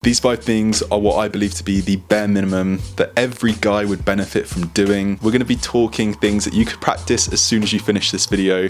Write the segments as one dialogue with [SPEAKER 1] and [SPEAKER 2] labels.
[SPEAKER 1] These 5 things are what I believe to be the bare minimum that every guy would benefit from doing. We're going to be talking things that you could practice as soon as you finish this video.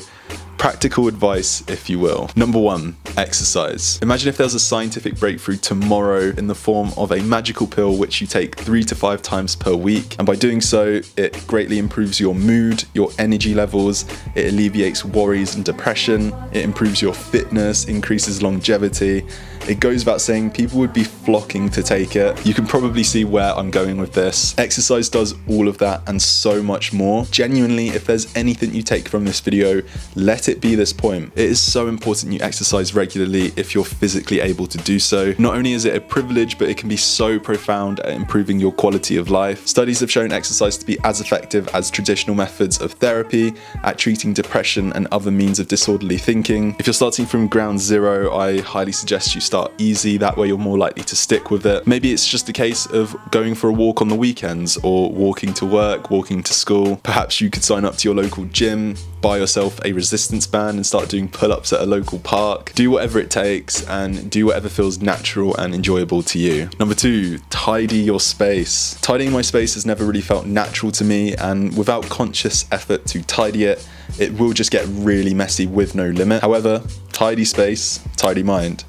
[SPEAKER 1] Practical advice, if you will. Number 1, exercise. Imagine if there's a scientific breakthrough tomorrow in the form of a magical pill which you take 3 to 5 times per week. And by doing so, it greatly improves your mood, your energy levels, it alleviates worries and depression, it improves your fitness, increases longevity. It goes without saying, people would be flocking to take it. You can probably see where I'm going with this. Exercise does all of that and so much more. Genuinely, if there's anything you take from this video, let it be this point. It is so important you exercise regularly if you're physically able to do so. Not only is it a privilege, but it can be so profound at improving your quality of life. Studies have shown exercise to be as effective as traditional methods of therapy at treating depression and other means of disorderly thinking. If you're starting from ground zero, I highly suggest you start easy, that way you're more likely to stick with it. Maybe it's just a case of going for a walk on the weekends or walking to work, walking to school. Perhaps you could sign up to your local gym, buy yourself a resistance band and start doing pull-ups at a local park. Do whatever it takes and do whatever feels natural and enjoyable to you. Number 2, tidy your space. Tidying my space has never really felt natural to me, and without conscious effort to tidy it, it will just get really messy with no limit. However, tidy space, tidy mind.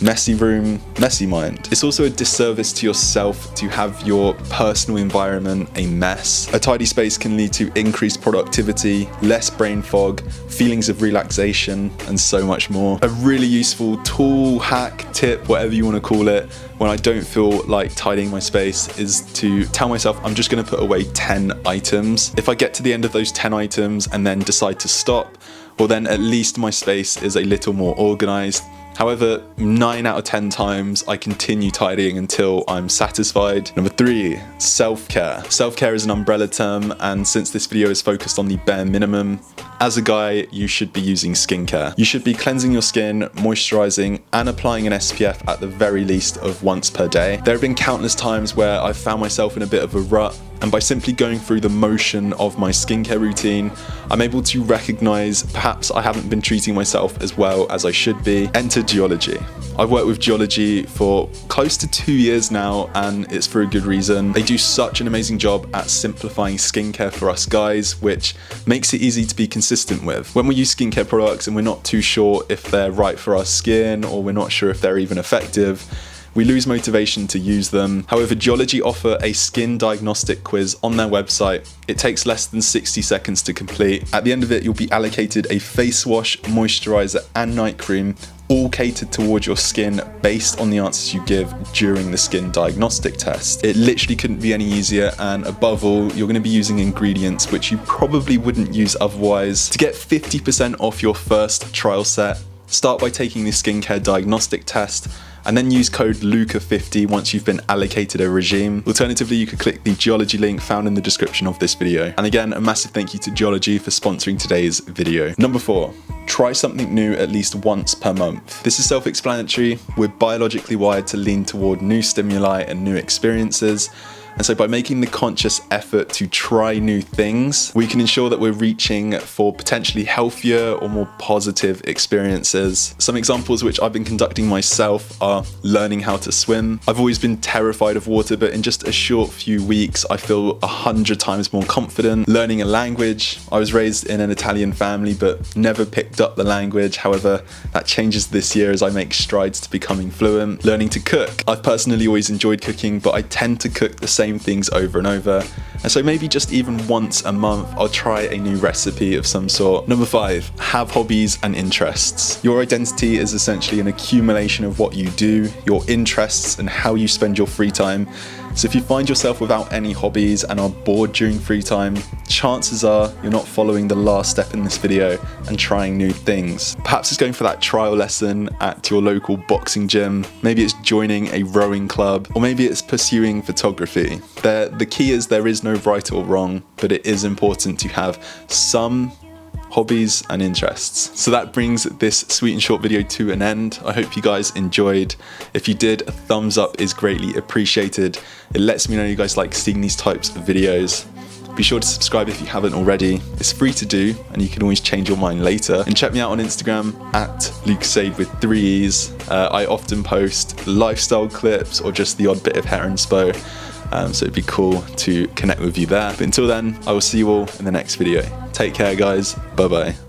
[SPEAKER 1] Messy room, messy mind. It's also a disservice to yourself to have your personal environment a mess. A tidy space can lead to increased productivity, less brain fog, feelings of relaxation, and so much more. A really useful tool, hack, tip, whatever you want to call it, when I don't feel like tidying my space is to tell myself I'm just going to put away 10 items. If I get to the end of those 10 items and then decide to stop, well then at least my space is a little more organized. However, 9 out of 10 times I continue tidying until I'm satisfied. Number 3, self-care. Self-care is an umbrella term, and since this video is focused on the bare minimum, as a guy, you should be using skincare. You should be cleansing your skin, moisturizing, and applying an SPF at the very least of once per day. There have been countless times where I've found myself in a bit of a rut, and by simply going through the motion of my skincare routine, I'm able to recognize perhaps I haven't been treating myself as well as I should be. Enter Geologie. I've worked with Geologie for close to 2 years now, and it's for a good reason. They do such an amazing job at simplifying skincare for us guys, which makes it easy to be consistent with. When we use skincare products and we're not too sure if they're right for our skin, or we're not sure if they're even effective, we lose motivation to use them. However, Geologie offer a skin diagnostic quiz on their website. It takes less than 60 seconds to complete. At the end of it, you'll be allocated a face wash, moisturizer, and night cream, all catered towards your skin based on the answers you give during the skin diagnostic test. It literally couldn't be any easier, and above all, you're going to be using ingredients which you probably wouldn't use otherwise. To get 50% off your first trial set, start by taking the skincare diagnostic test, and then use code Luca50 once you've been allocated a regime. Alternatively, you could click the Geologie link found in the description of this video. And again, a massive thank you to Geologie for sponsoring today's video. Number 4, try something new at least once per month. This is self-explanatory. We're biologically wired to lean toward new stimuli and new experiences. And so by making the conscious effort to try new things, we can ensure that we're reaching for potentially healthier or more positive experiences. Some examples which I've been conducting myself are learning how to swim. I've always been terrified of water, but in just a short few weeks, I feel 100 times more confident. Learning a language. I was raised in an Italian family, but never picked up the language. However, that changes this year as I make strides to becoming fluent. Learning to cook. I've personally always enjoyed cooking, but I tend to cook the same things over and over, and so maybe just even once a month I'll try a new recipe of some sort. Number 5, have hobbies and interests. Your identity is essentially an accumulation of what you do, your interests, and how you spend your free time. So if you find yourself without any hobbies and are bored during free time, chances are you're not following the last step in this video and trying new things. Perhaps it's going for that trial lesson at your local boxing gym, maybe it's joining a rowing club, or maybe it's pursuing photography. The key is there is no right or wrong, but it is important to have some hobbies and interests. So that brings this sweet and short video to an end. I hope you guys enjoyed. If you did, a thumbs up is greatly appreciated. It lets me know you guys like seeing these types of videos. Be sure to subscribe if you haven't already. It's free to do, and you can always change your mind later. And check me out on Instagram at Lucasantangelo with 3 E's. I often post lifestyle clips or just the odd bit of hair inspo. So it'd be cool to connect with you there. But until then, I will see you all in the next video. Take care, guys. Bye bye.